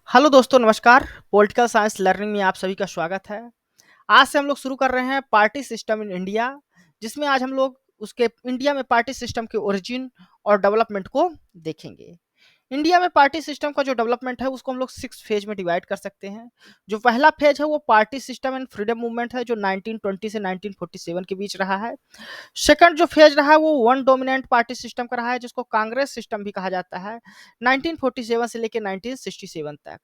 Hello दोस्तों, नमस्कार। Political science learning में आप सभी का स्वागत है। आज से हम लोग शुरू कर रहे हैं पार्टी सिस्टम इन इंडिया, जिसमें आज हम लोग उसके इंडिया में पार्टी सिस्टम के ओरिजिन और डेवलपमेंट को देखेंगे। इंडिया में पार्टी सिस्टम का जो डेवलपमेंट है उसको हम लोग 6 फेज में डिवाइड कर सकते हैं। जो पहला फेज है वो party system and freedom movement है, जो 1920 से 1947 के बीच रहा है। सेकंड जो फेज रहा है वो वन डोमिनेंट पार्टी सिस्टम का रहा है, जिसको कांग्रेस सिस्टम भी कहा जाता है, 1947 से लेकर 1967 तक।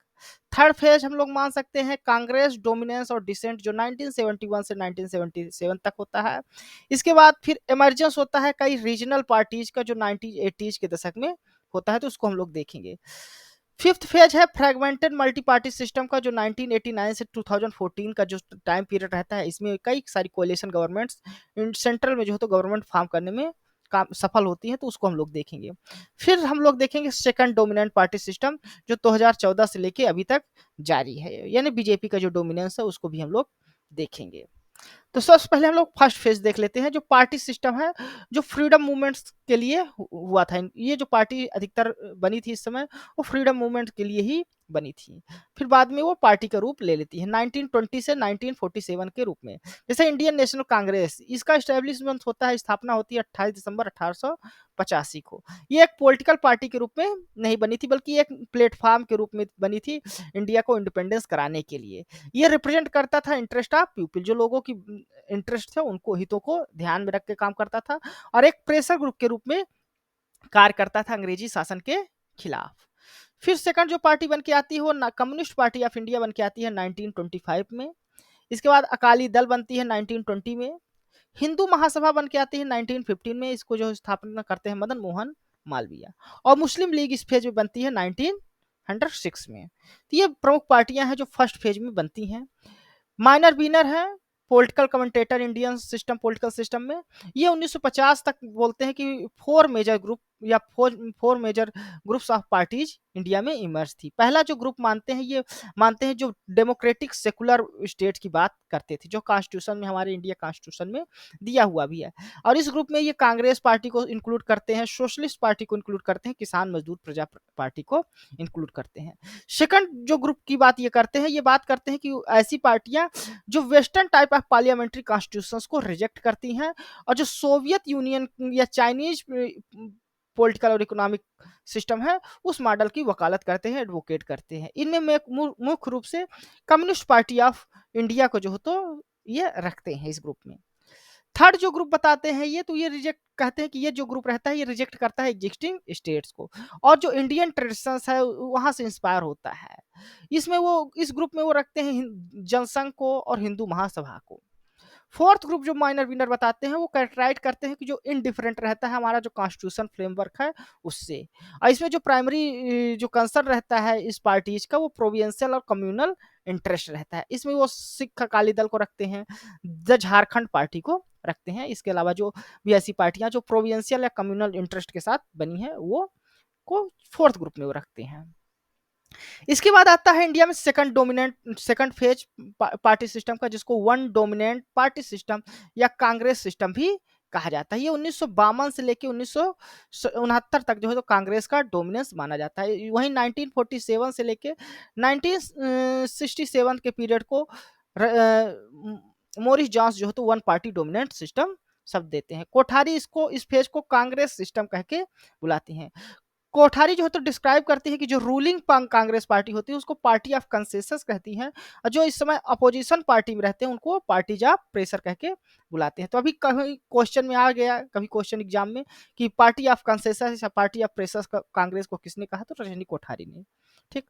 थर्ड फेज हम लोग मान सकते हैं कांग्रेस डोमिनेंस और डिसेंट, जो 1971 से 1977 तक होता है। इसके बाद फिर इमरजेंस होता है कई रीजनल पार्टीज का, जो 1980s के दशक में होता है, तो उसको हम लोग देखेंगे। फिफ्थ फेज है फ्रेगमेंटेड मल्टी पार्टी सिस्टम का, जो 1989 से 2014 का जो टाइम पीरियड रहता है, इसमें कई सारी कोalition गवर्नमेंट्स सेंट्रल में जो है तो गवर्नमेंट फॉर्म करने में काम सफल होती है, तो उसको हम लोग देखेंगे। फिर हम लोग देखेंगे सेकंड डोमिनेंट पार्टी सिस्टम, जो 2014 से लेके अभी तक जारी है, यानी बीजेपी का जो डोमिनेंस है उसको भी हम लोग देखेंगे। तो सबसे पहले हम लोग फर्स्ट फेज देख लेते हैं, जो पार्टी सिस्टम है, जो फ्रीडम मूवमेंट्स के लिए हुआ था। ये जो पार्टी अधिकतर बनी थी इस समय, वो फ्रीडम मूवमेंट के लिए ही बनी थी। फिर बाद में वो पार्टी का रूप ले लेती है 1920 से 1947 के रूप में। जैसे इंडियन नेशनल कांग्रेस, इसका स्टैब्लिशमेंट होता है, स्थापना होती है 28 दिसंबर 1885 को। ये एक पॉलिटिकल पार्टी के रूप में नहीं बनी थी, बल्कि एक प्लेटफॉर्म के रूप में बनी थी इंडिया को इंडिपेंडेंस कराने के लिए। ये रिप्रेजेंट करता था इंटरेस्ट ऑफ पीपल, जो लोगों की इंटरेस्ट थे उनको हितों को ध्यान में रख के काम करता था, और एक प्रेशर ग्रुप के रूप में कार्य करता था अंग्रेजी शासन के खिलाफ। फिर सेकंड जो पार्टी बन के आती है वो कम्युनिस्ट पार्टी ऑफ इंडिया बन के आती है 1925 में। इसके बाद अकाली दल बनती है 1920 में। हिंदू महासभा बन के आती है 1915 में, इसको जो स्थापना करते हैं मदन मोहन मालवीय। और मुस्लिम लीग इस फेज में बनती है 1906 में। तो ये प्रमुख पार्टियां हैं जो फर्स्ट फेज में बनती हैं। माइनर विनर है political commentator Indian system political system में। ये 1950 तक बोलते हैं कि फोर मेजर ग्रुप या four major groups of parties India में इमर्ज थी। पहला जो ग्रुप मानते हैं, ये मानते हैं जो डेमोक्रेटिक सेकुलर स्टेट की बात करते थे, जो कॉन्स्टिट्यूशन में, हमारे इंडिया कॉन्स्टिट्यूशन में दिया हुआ भी है। और इस ग्रुप में ये कांग्रेस पार्टी को इंक्लूड करते हैं, सोशलिस्ट पार्टी को इंक्लूड करते हैं, किसान मजदूर प्रजा पार्टी को इंक्लूड करते हैं। सेकंड जो ग्रुप की बात ये करते हैं, ये बात करते हैं कि ऐसी पार्टियां जो western type of parliamentary constitutions को रिजेक्ट करती हैं, और जो सोवियत यूनियन या चाइनीज पॉलिटिकल और इकोनॉमिक सिस्टम है उस मॉडल की वकालत करते हैं, एडवोकेट करते हैं। इनमें मुख्य रूप से कम्युनिस्ट पार्टी ऑफ इंडिया को जो हो तो ये रखते हैं इस ग्रुप में। थर्ड जो ग्रुप बताते हैं ये, तो ये रिजेक्ट कहते हैं कि ये जो ग्रुप रहता है ये रिजेक्ट करता है एग्जिस्टिंग स्टेट्स को, और जो इंडियन ट्रेडिशंस है वहां से इंस्पायर होता है। इसमें वो इस ग्रुप में वो रखते हैं जनसंघ को और हिंदू महासभा को। फोर्थ ग्रुप जो माइनर विनर बताते हैं, वो कैरेक्टराइज करते हैं कि जो इनडिफरेंट रहता है हमारा जो कॉन्स्टिट्यूशन फ्रेमवर्क है उससे। और इसमें जो प्राइमरी जो कंसर्न रहता है इस पार्टीज का, वो प्रोविंशियल और कम्युनल इंटरेस्ट रहता है। इसमें वो सिख अकाली दल को रखते हैं, द झारखंड पार्टी को रखते हैं। इसके अलावा जो भी ऐसी पार्टियां जो प्रोविंशियल या कम्युनल इंटरेस्ट के साथ बनी है, वो को फोर्थ ग्रुप में वो रखते हैं। इसके बाद आता है इंडिया में second dominant second phase party system का, जिसको वन डोमिनेंट पार्टी सिस्टम या कांग्रेस सिस्टम भी कहा जाता है। ये 1952 से लेकर 1969 तक जो है तो कांग्रेस का डोमिनेंस माना जाता है। वहीं 1947 से लेकर 1967 के पीरियड को मोरिस जॉन्स जो है तो वन पार्टी डोमिनेंट सिस्टम शब्द देते हैं। कोठारी इसको इस फेज को कांग्रेस सिस्टम कह के बुलाती हैं। कोठारी जो है तो डिस्क्राइब करती है कि जो रूलिंग कांग्रेस पार्टी होती है उसको पार्टी ऑफ कंसेंसस कहती हैं, और जो इस समय अपोजिशन पार्टी में रहते हैं उनको पार्टीज ऑफ प्रेशर कह के बुलाते हैं। तो अभी कभी क्वेश्चन में आ गया, कभी क्वेश्चन एग्जाम में, कि पार्टी ऑफ कंसेंसस या पार्टी ऑफ प्रेशर कांग्रेस को किसने कहा, तो रजनी कोठारी ने। ठीक।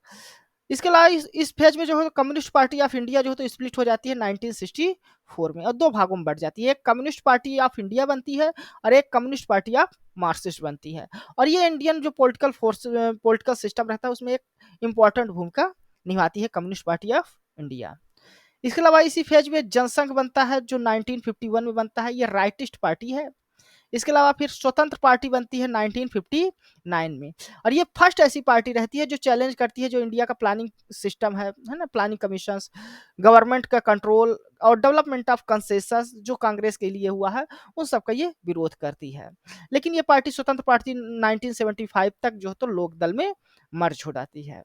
इसके अलावा इस फेज में जो है कम्युनिस्ट पार्टी ऑफ इंडिया जो है तो स्प्लिट हो जाती है 1964 में, और दो भागों में बढ़ जाती है। एक कम्युनिस्ट पार्टी ऑफ इंडिया बनती है, और एक कम्युनिस्ट पार्टी ऑफ मार्क्सिस्ट बनती है। और ये इंडियन जो पॉलिटिकल सिस्टम रहता है उसमें एक इंपॉर्टेंट भूमिका निभाती है कम्युनिस्ट पार्टी ऑफ इंडिया। इसके अलावा इसी फेज में जनसंघ बनता है, जो 1951 में बनता है। ये राइटिस्ट पार्टी है। इसके अलावा फिर स्वतंत्र पार्टी बनती है 1959 में, और ये फर्स्ट ऐसी पार्टी रहती है जो चैलेंज करती है जो इंडिया का प्लानिंग सिस्टम है ना, प्लानिंग कमीशन, गवर्नमेंट का कंट्रोल और डेवलपमेंट ऑफ कंसेंसस जो कांग्रेस के लिए हुआ है, उन सब का ये विरोध करती है। लेकिन ये पार्टी स्वतंत्र पार्टी 1975 तक जो है तो लोकदल में मर्ज हो जाती है।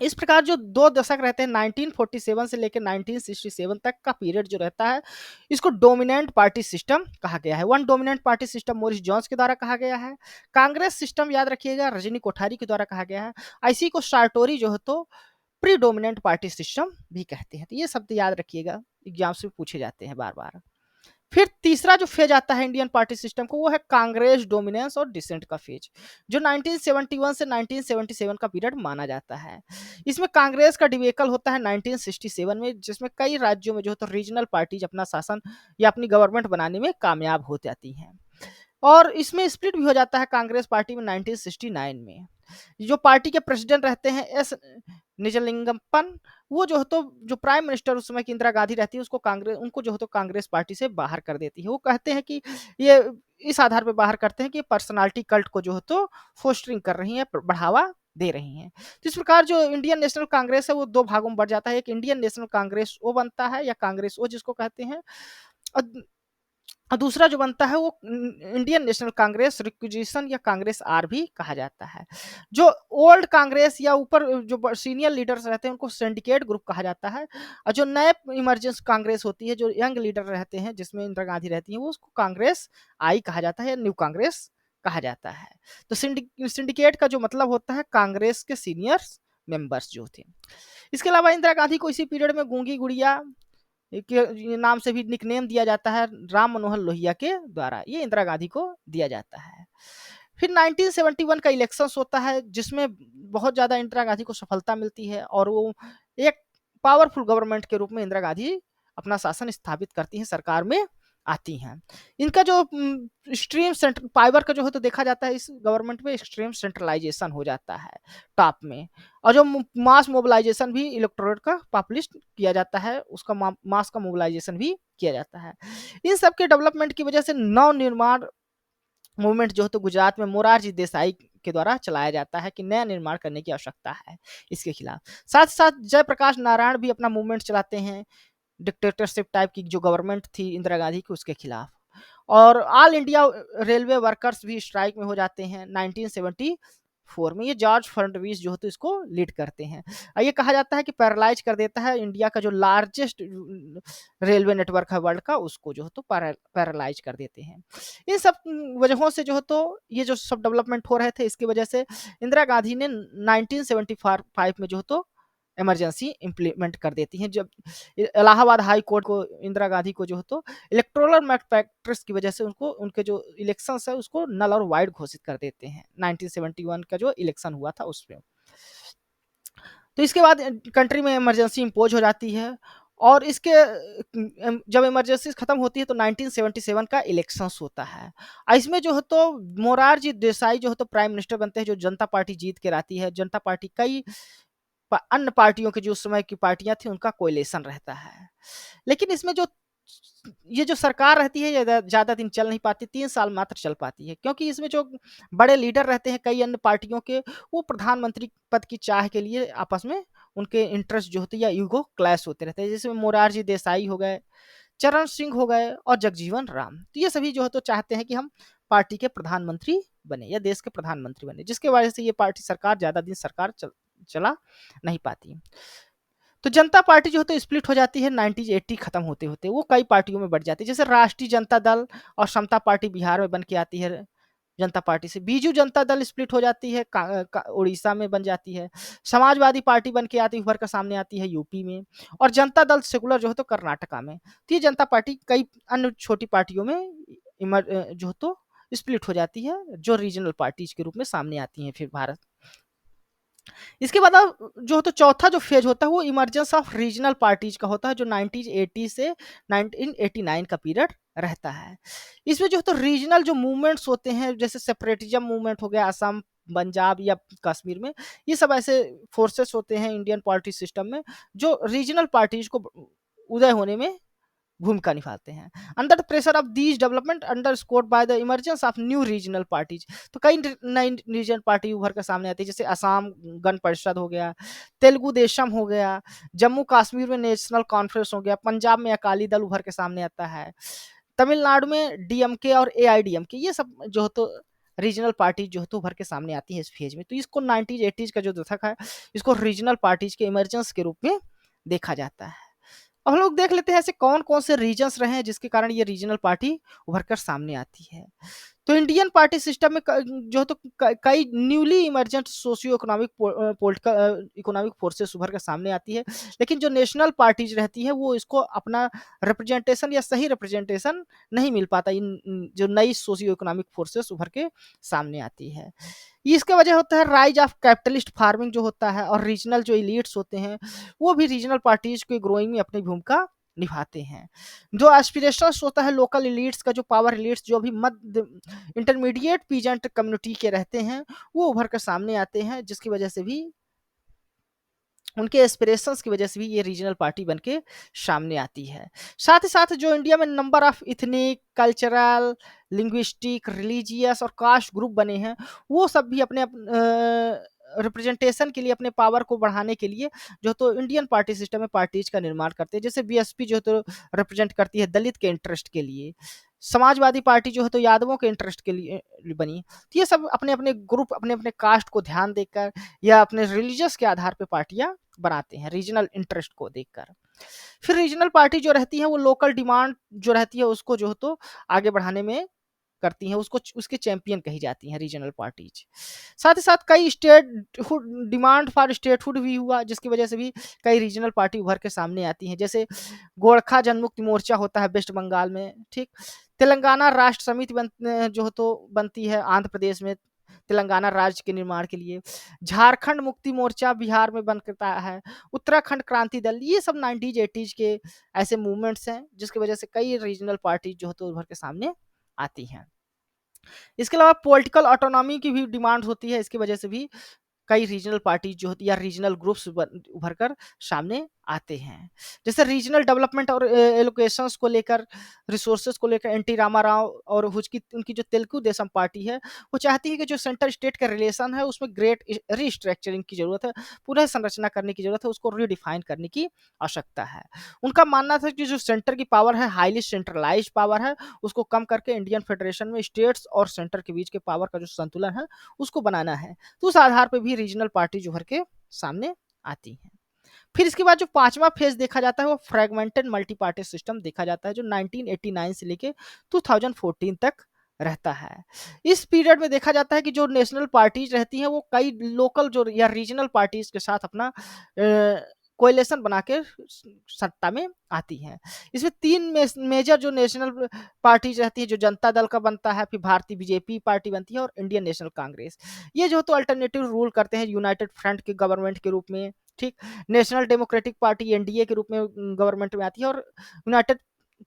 इस प्रकार जो 2 दशक रहते हैं 1947 से लेकर 1967 तक का पीरियड जो रहता है, इसको डोमिनेंट पार्टी सिस्टम कहा गया है। One dominant party system Morris Jones के द्वारा कहा गया है। कांग्रेस सिस्टम याद रखिएगा रजनी कोठारी के द्वारा कहा गया है। इसी को सार्टोरी जो है तो प्रीडोमिनेंट पार्टी सिस्टम भी कहते हैं। तो ये शब्द याद रखिएगा, एग्जाम से पूछे जाते हैं बार-बार। फिर तीसरा जो फेज आता है इंडियन पार्टी सिस्टम को, वो है कांग्रेस डोमिनेंस और डिसेंट का फेज, जो 1971 से 1977 का पीरियड माना जाता है। इसमें कांग्रेस का डिबेकल होता है 1967 में, जिसमें कई राज्यों में जो है तो रीजनल पार्टीज अपना शासन या अपनी गवर्नमेंट बनाने में कामयाब हो जाती हैं। और इसमें स्प्लिट भी हो जाता है कांग्रेस पार्टी में 1969 में। जो पार्टी के प्रेसिडेंट रहते हैं एस निजलिंगप्पन, वो जो है तो जो प्राइम मिनिस्टर उस समय की इंदिरा गांधी रहती है, उसको कांग्रेस उनको जो है तो कांग्रेस पार्टी से बाहर कर देती है। वो कहते हैं कि ये इस आधार पर बाहर करते हैं कि पर्सनालिटी कल्ट को जो है तो फोस्टरिंग कर रही है, बढ़ावा दे रही हैं। तो इस प्रकार जो इंडियन नेशनल कांग्रेस है वो दो भागों में बढ़ जाता है। एक इंडियन नेशनल कांग्रेस ओ बनता है या कांग्रेस ओ जिसको कहते हैं, और दूसरा जो बनता है वो इंडियन नेशनल कांग्रेस रिक्विजिशन या कांग्रेस आर भी कहा जाता है। जो ओल्ड कांग्रेस या ऊपर जो सीनियर लीडर्स रहते हैं उनको सिंडिकेट ग्रुप कहा जाता है, और जो नए इमरजेंस कांग्रेस होती है जो यंग लीडर रहते हैं जिसमें इंदिरा गांधी रहती है, वो उसको कांग्रेस आई कहा जाता है या न्यू कांग्रेस कहा जाता है। तो सिंडिकेट का जो मतलब होता है कांग्रेस के सीनियर मेंबर्स जो थे। इसके अलावा इंदिरा गांधी को इसी पीरियड में गूंगी गुड़िया के नाम से भी निकनेम दिया जाता है राम मनोहर लोहिया के द्वारा, ये इंदिरा गांधी को दिया जाता है। फिर 1971 का इलेक्शंस होता है जिसमें बहुत ज़्यादा इंदिरा गांधी को सफलता मिलती है और वो एक पावरफुल गवर्नमेंट के रूप में इंदिरा गांधी अपना शासन स्थापित करती हैं, सरकार में आती हैं। इनका जो एक्सट्रीम सेंटर पावर का जो है तो देखा जाता है इस गवर्नमेंट में एक्सट्रीम सेंट्रलाइजेशन हो जाता है टॉप में, और जो मास मोबिलाइजेशन भी इलेक्टोरेट का पॉपुलिस्ट किया जाता है, उसका मास का मोबिलाइजेशन भी किया जाता है। इन सब के डेवलपमेंट की वजह से नव निर्माण मूवमेंट जो है तो गुजरात में मोरारजी देसाई के द्वारा चलाया जाता है कि नया निर्माण करने की आवश्यकता है इसके खिलाफ। साथ साथ जयप्रकाश नारायण भी अपना मूवमेंट चलाते हैं डिक्टेटरशिप टाइप की जो गवर्नमेंट थी इंदिरा गांधी की उसके खिलाफ। और ऑल इंडिया रेलवे वर्कर्स भी स्ट्राइक में हो जाते हैं 1974 में। ये जॉर्ज फर्नांडिस जो है तो इसको लीड करते हैं, और ये कहा जाता है कि पैरालाइज कर देता है इंडिया का जो लार्जेस्ट रेलवे नेटवर्क है वर्ल्ड का, उसको जो है तो पैरालाइज कर देते हैं। इन सब वजहों से जो है तो ये जो सब डेवलपमेंट हो रहे थे, इसकी वजह से इंदिरा गांधी ने 1975 में जो है तो इमरजेंसी इम्प्लीमेंट कर देती हैं, जब इलाहाबाद हाई कोर्ट को इंदिरा गांधी को जो है तो इलेक्टोरल मैलप्रैक्टिस की वजह से उनको उनके जो इलेक्शंस है उसको नल और वाइड घोषित कर देते हैं 1971 का जो इलेक्शन हुआ था उसमें। तो इसके बाद कंट्री में इमरजेंसी इम्पोज हो जाती है, और इसके जब इमरजेंसी खत्म होती है तो 1977 का इलेक्शंस होता है। इसमें जो है तो मोरारजी देसाई जो है तो प्राइम मिनिस्टर बनते हैं, जो जनता पार्टी जीत के लाती है। जनता पार्टी कई अन्य पार्टियों की जो उस समय की पार्टियां थी उनका कोएलिशन रहता है, लेकिन इसमें जो ये जो सरकार रहती है ये ज़्यादा दिन चल नहीं पाती, 3 साल मात्र चल पाती है, क्योंकि इसमें जो बड़े लीडर रहते हैं कई अन्य पार्टियों के, वो प्रधानमंत्री पद की चाह के लिए आपस में उनके इंटरेस्ट जो होते हैं या ईगो क्लैश होते रहते हैं। जैसे मोरारजी देसाई हो गए, चरण सिंह हो गए और जगजीवन राम, तो ये सभी जो है तो चाहते हैं कि हम पार्टी के प्रधानमंत्री बने या देश के प्रधानमंत्री बने, जिसके वजह से ये पार्टी सरकार ज़्यादा दिन सरकार चला नहीं पाती। तो जनता पार्टी जो है तो स्प्लिट हो जाती है 1980 खत्म होते होते, वो कई पार्टियों में बढ़ जाती है। जैसे राष्ट्रीय जनता दल और समता पार्टी बिहार में बन के आती है जनता पार्टी से, बीजू जनता दल स्प्लिट हो जाती है उड़ीसा में बन जाती है, समाजवादी पार्टी बन के आती उभर कर सामने आती है यूपी में, और जनता दल सेकुलर जो है तो कर्नाटका में। तो ये जनता पार्टी कई अन्य छोटी पार्टियों में जो है तो स्प्लिट हो जाती है, जो रीजनल पार्टीज के रूप में सामने आती हैं फिर भारत। इसके बाद अब जो तो चौथा जो फेज होता है वो इमरजेंस ऑफ रीजनल पार्टीज का होता है, जो 1980 से 1989 का पीरियड रहता है। इसमें जो तो रीजनल जो मूवमेंट्स होते हैं, जैसे सेपरेटिज्म मूवमेंट हो गया असम, पंजाब या कश्मीर में, ये सब ऐसे फोर्सेस होते हैं इंडियन पॉलिटिक सिस्टम में जो रीजनल पार्टीज को उदय होने में भूमिका निभाते हैं। Under the pressure of these development under scored by the emergence of new regional parties, तो कई नई रीजनल पार्टी उभर कर सामने आती है, जैसे असम गण परिषद हो गया, तेलुगु देशम हो गया, जम्मू कश्मीर में नेशनल कॉन्फ्रेंस हो गया, पंजाब में अकाली दल उभर के सामने आता है, तमिलनाडु में डीएमके और एआईडीएमके, ये सब जो तो रीजनल पार्टी जो है तो उभर के सामने आती है इस फेज में। तो इसको 90s 80s का जो दशक है, इसको रीजनल पार्टीज के इमरजेंस के रूप में देखा जाता है। अब हम लोग देख लेते हैं ऐसे कौन कौन से रीजन्स रहे हैं जिसके कारण ये रीजनल पार्टी उभर कर सामने आती है। तो इंडियन पार्टी सिस्टम में जो है तो कई newly emergent socio economic political economic forces उभर कर सामने आती है, लेकिन जो नेशनल पार्टीज रहती है वो इसको अपना रिप्रेजेंटेशन या सही रिप्रेजेंटेशन नहीं मिल पाता इन जो नई सोशियो इकोनॉमिक फोर्सेस उभर के सामने आती है। इसके वजह होता है राइज ऑफ कैपिटलिस्ट फार्मिंग जो होता है, और रीजनल जो इलीट्स होते हैं वो भी रीजनल पार्टीज के ग्रोइंग में अपनी भूमिका निभाते हैं। जो एस्पिरेशंस होता है लोकल इलीट्स का, जो पावर इलीट्स जो भी मध्य इंटरमीडिएट पीजेंट कम्युनिटी के रहते हैं, वो उभर कर सामने आते हैं, जिसकी वजह से भी उनके एस्पिरेशंस की वजह से भी ये रीजनल पार्टी बन के सामने आती है। साथ ही साथ जो इंडिया में number of ethnic, cultural, linguistic, religious और कास्ट ग्रुप बने हैं, वो सब भी अपने रिप्रेजेंटेशन के लिए, अपने पावर को बढ़ाने के लिए जो तो इंडियन पार्टी सिस्टम में पार्टीज का निर्माण करते हैं। जैसे बीएसपी जो तो रिप्रेजेंट करती है दलित के इंटरेस्ट के लिए, समाजवादी पार्टी जो है तो यादवों के इंटरेस्ट के लिए बनी। तो ये सब अपने अपने ग्रुप, अपने अपने कास्ट को ध्यान देकर या अपने रिलीजियस के आधार पर पार्टियां बनाते हैं रीजनल इंटरेस्ट को देखकर। फिर रीजनल पार्टी जो रहती है वो लोकल डिमांड जो रहती है उसको जो है तो आगे बढ़ाने में करती हैं, उसको उसके चैंपियन कही जाती हैं रीजनल पार्टीज। साथ ही साथ कई स्टेट डिमांड फॉर स्टेटहुड भी हुआ, जिसकी वजह से भी कई रीजनल पार्टी उभर के सामने आती हैं। जैसे गोरखा जनमुक्ति मोर्चा होता है वेस्ट बंगाल में, ठीक। तेलंगाना राष्ट्र समिति जो है तो बनती है आंध्र प्रदेश में तेलंगाना राज्य के निर्माण के लिए। झारखंड मुक्ति मोर्चा बिहार में बन करता है। उत्तराखंड क्रांति दल, ये सब 90s 80s के ऐसे मूवमेंट्स हैं जिसकी वजह से कई रीजनल पार्टी जो है तो उभर के सामने आती हैं। इसके अलावा पॉलिटिकल ऑटोनॉमी की भी डिमांड होती है, इसकी वजह से भी कई रीजनल पार्टी जो होती है या रीजनल ग्रुप्स उभर कर सामने आते हैं। जैसे रीजनल डेवलपमेंट और एलोकेशंस को लेकर, रिसोर्सेज को लेकर एनटी रामाराव और हुजकी उनकी जो तेलुगु देशम पार्टी है वो चाहती है कि जो सेंटर स्टेट का रिलेशन है उसमें ग्रेट रीस्ट्रक्चरिंग की जरूरत है, पुनः संरचना करने की जरूरत है, उसको रीडिफाइन करने की आवश्यकता है। उनका मानना था कि जो सेंटर की पावर है हाईली सेंट्रलाइज पावर है, उसको कम करके इंडियन फेडरेशन में स्टेट्स और सेंटर के बीच के पावर का जो संतुलन है उसको बनाना है। तो उस आधार पर भी रीजनल पार्टी जो भर के सामने आती हैं। फिर इसके बाद जो पांचवा फेज देखा जाता है वो फ्रेगमेंटेड मल्टी पार्टी सिस्टम देखा जाता है, जो 1989 से लेके 2014 तक रहता है। इस पीरियड में देखा जाता है कि जो नेशनल पार्टीज रहती हैं वो कई लोकल जो या रीजनल पार्टीज के साथ अपना कोएलिशन बना के सत्ता में आती हैं। इसमें तीन मेजर जो नेशनल पार्टीज रहती है, जो जनता दल का बनता है, फिर भारतीय बीजेपी पार्टी बनती है और इंडियन नेशनल कांग्रेस। ये जो तो अल्टरनेटिव रूल करते हैं यूनाइटेड फ्रंट के गवर्नमेंट के रूप में, ठीक। नेशनल डेमोक्रेटिक पार्टी एनडीए के रूप में गवर्नमेंट में आती है, और यूनाइटेड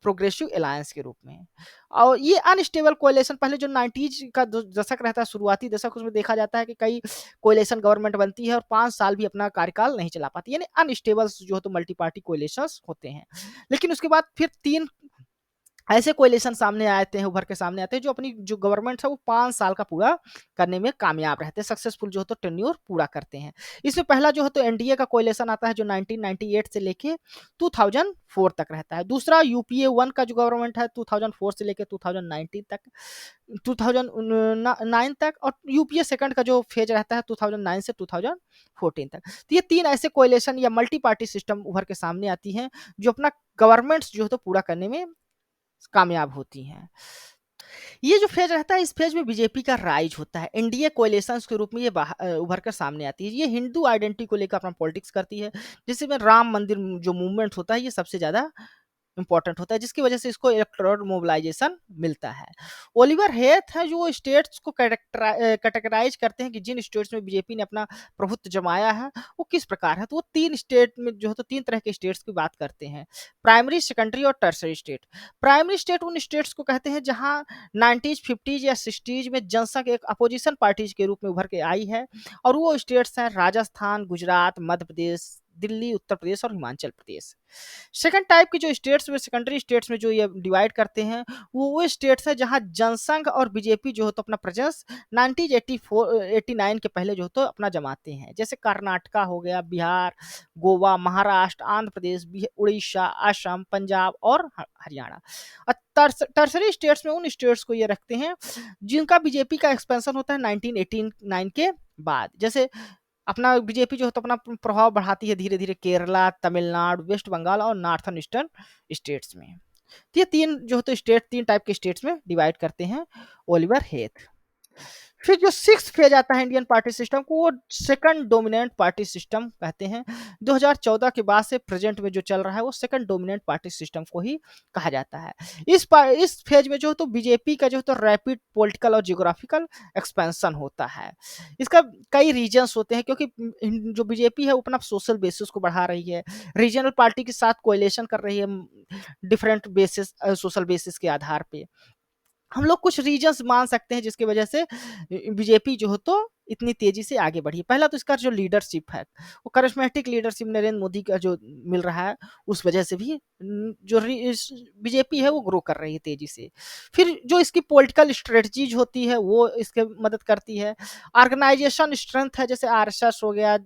प्रोग्रेसिव अलायंस के रूप में। और ये अनस्टेबल कोएलिशन पहले जो 90s का दशक रहता है, शुरुआती दशक, उसमें देखा जाता है कि कई कोएलिशन गवर्नमेंट बनती है और 5 साल भी अपना कार्यकाल नहीं चला पाती, यानी अनस्टेबल जो है तो मल्टी पार्टी कोएलिशंस होते हैं। लेकिन उसके बाद फिर 3 ऐसे कोएलिशन सामने आते हैं, उभर के सामने आते हैं, जो अपनी जो गवर्नमेंट है वो 5 साल का पूरा करने में कामयाब रहते हैं, सक्सेसफुल जो है तो टेन्योर पूरा करते हैं। इसमें पहला जो है तो एनडीए का कोएलिशन आता है, जो 1998 से लेके 2004 तक रहता है। दूसरा यूपीए 1 का जो गवर्नमेंट है 2004 से लेके 2019 तक, 2009 तक, और यूपीए सेकंड का जो फेज रहता है 2009 से 2014 तक। तो ये 3 ऐसे कोएलिशन या मल्टी पार्टी सिस्टम उभर के सामने आती हैं, जो अपना गवर्नमेंट्स जो है तो पूरा करने में कामयाब होती हैं। ये जो फेज रहता है, इस फेज में बीजेपी का राइज होता है, एनडीए कोएलिशंस के रूप में ये उभर कर सामने आती है। ये हिंदू आइडेंटिटी को लेकर अपना पॉलिटिक्स करती है, जिसमें राम मंदिर जो मूवमेंट होता है ये सबसे ज्यादा इंपॉर्टेंट होता है, जिसकी वजह से इसको इलेक्टोरल मोबिलाइजेशन मिलता है। ओलिवर हेथ है जो स्टेट्स को कैटेगराइज करते हैं कि जिन स्टेट्स में बीजेपी ने अपना प्रभुत्व जमाया है वो किस प्रकार है। तो वो 3 स्टेट में जो है तो 3 तरह के स्टेट्स की बात करते हैं, प्राइमरी, सेकेंडरी और टर्सरी स्टेट। प्राइमरी स्टेट उन स्टेट्स को कहते हैं जहां 90s 50s या 60s में जनसंघ एक अपोजिशन पार्टीज के रूप में उभर के आई है, और वो स्टेट्स हैं राजस्थान, गुजरात, मध्य प्रदेश, दिल्ली, उत्तर प्रदेश और हिमाचल प्रदेश। सेकंड टाइप की जो स्टेट्स में, सेकेंडरी स्टेट्स में जो ये डिवाइड करते हैं, वो स्टेट्स है जहां जनसंघ और बीजेपी जो हो तो अपना प्रेजेंस 1989 के पहले जो हो तो अपना जमाते हैं। जैसे कर्नाटका हो गया, बिहार, गोवा, महाराष्ट्र, आंध्र प्रदेश, उड़ीसा, असम, पंजाब और हरियाणा। और टर्सरी स्टेट्स में उन स्टेट्स को ये रखते हैं जिनका बीजेपी का एक्सपेंशन होता है 1989 के बाद। जैसे अपना बीजेपी जो है तो अपना प्रभाव बढ़ाती है धीरे धीरे केरला, तमिलनाडु, वेस्ट बंगाल और नॉर्थन ईस्टर्न स्टेट्स में। तो ये तीन जो है तो स्टेट, तीन टाइप के स्टेट्स में डिवाइड करते हैं ओलिवर हेथ। फिर जो सिक्स फेज आता है इंडियन पार्टी सिस्टम को, वो सेकंड डोमिनेंट पार्टी सिस्टम कहते हैं। 2014 के बाद से प्रेजेंट में जो चल रहा है वो सेकंड डोमिनेंट पार्टी सिस्टम को ही कहा जाता है। इस फेज में जो तो बीजेपी का जो तो रैपिड पॉलिटिकल और जियोग्राफिकल एक्सपेंशन होता है। इसका कई रीजन्स होते हैं, क्योंकि जो बीजेपी है वो अपना सोशल बेसिस को बढ़ा रही है, रीजनल पार्टी के साथ कोएलिशन कर रही है डिफरेंट बेसिस, सोशल बेसिस के आधार पे। हम लोग कुछ रीजंस मान सकते हैं जिसकी वजह से बीजेपी जो हो तो इतनी तेजी से आगे बढ़ी। पहला तो इसका जो लीडरशिप है, वो करिश्मेटिक लीडरशिप नरेंद्र मोदी का जो मिल रहा है, उस वजह से भी जो बीजेपी है वो ग्रो कर रही है तेजी से। फिर जो इसकी पॉलिटिकल स्ट्रेटजीज होती है वो इसके मदद करती है। ऑर्गेनाइजेशन स्ट्रेंथ है, जैसे आरएसएस हो गया,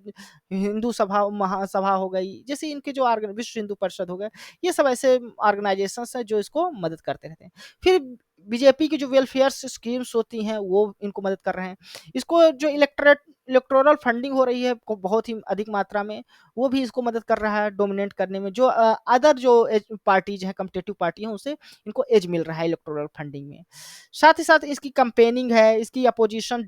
हिंदू सभा महासभा हो गई, जैसे इनके जो विश्व हिंदू परिषद हो गए, ये सब ऐसे ऑर्गेनाइजेशन है जो इसको मदद करते रहते हैं। फिर बीजेपी की जो वेलफेयर स्कीम्स होती हैं वो इनको मदद कर रहे हैं। इसको जो इलेक्टोरल फंडिंग हो रही है बहुत ही अधिक मात्रा में, वो भी इसको मदद कर रहा है डोमिनेट करने में। जो अदर जो पार्टीज हैं, कम्पिटेटिव पार्टी हैं, उसे इनको एज मिल रहा है इलेक्टोरल फंडिंग में। साथ ही साथ इसकी कंपेनिंग है, इसकी अपोजिशन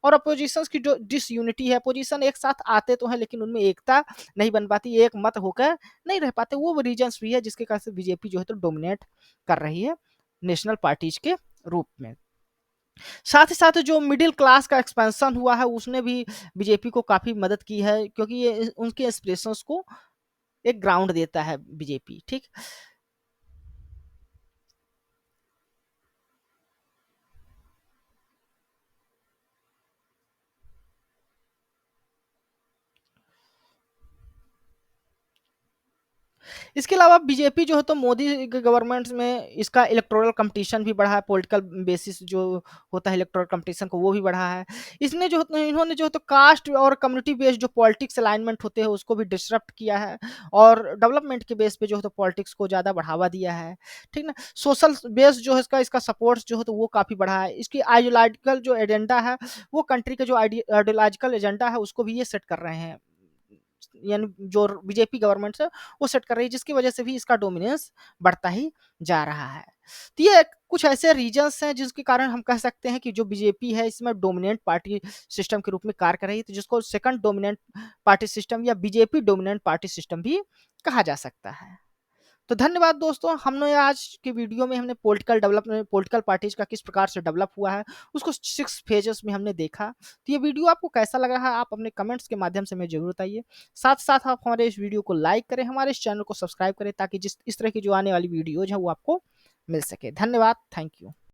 और अपोजिशन की जो डिसयूनिटी है, अपोजिशन एक साथ आते तो हैं लेकिन उनमें एकता नहीं बन पाती, एक मत होकर नहीं रह पाते, वो रीजन्स भी है जिसके कारण से बीजेपी जो है तो डोमिनेट कर रही है नेशनल पार्टीज के रूप में। साथ ही साथ जो मिडिल क्लास का एक्सपेंशन हुआ है उसने भी बीजेपी को काफी मदद की है, क्योंकि ये उनके एक्सप्रेशंस को एक ग्राउंड देता है बीजेपी। ठीक, इसके अलावा बीजेपी जो है तो मोदी गवर्नमेंट में इसका इलेक्टोरल कंपटीशन भी बढ़ा है, पॉलिटिकल बेसिस जो होता है इलेक्टोरल कंपटीशन को, वो भी बढ़ा है। इसने जो इन्होंने जो तो कास्ट और कम्युनिटी बेस्ड जो पॉलिटिक्स अलाइनमेंट होते हैं उसको भी डिसरप्ट किया है, और डेवलपमेंट के बेस पे जो है तो पॉलिटिक्स को ज़्यादा बढ़ावा दिया है। ठीक ना, सोशल बेस जो है इसका इसका सपोर्ट जो है तो वो काफ़ी बढ़ा है। इसकी आइडियोलॉजिकल जो एजेंडा है, वो कंट्री का जो आइडियोलॉजिकल एजेंडा है उसको भी ये सेट कर रहे हैं, यानी जो बीजेपी गवर्नमेंट है वो सेट कर रही है, जिसकी वजह से भी इसका डोमिनेंस बढ़ता ही जा रहा है। तो ये कुछ ऐसे रीजंस हैं जिसके कारण हम कह सकते हैं कि जो बीजेपी है इसमें डोमिनेंट पार्टी सिस्टम के रूप में कार्य कर रही है, तो जिसको सेकंड डोमिनेंट पार्टी सिस्टम या बीजेपी डोमिनेंट पार्टी सिस्टम भी कहा जा सकता है। तो धन्यवाद दोस्तों, हमने आज के वीडियो में हमने पॉलिटिकल डेवलपमेंट, पॉलिटिकल पार्टीज का किस प्रकार से डेवलप हुआ है उसको 6 फेजेस में हमने देखा। तो ये वीडियो आपको कैसा लगा है आप अपने कमेंट्स के माध्यम से हमें जरूर बताइए। साथ साथ आप हमारे इस वीडियो को लाइक करें, हमारे इस चैनल को सब्सक्राइब करें, ताकि जिस इस तरह की जो आने वाली वीडियोज हैं वो आपको मिल सके। धन्यवाद, थैंक यू।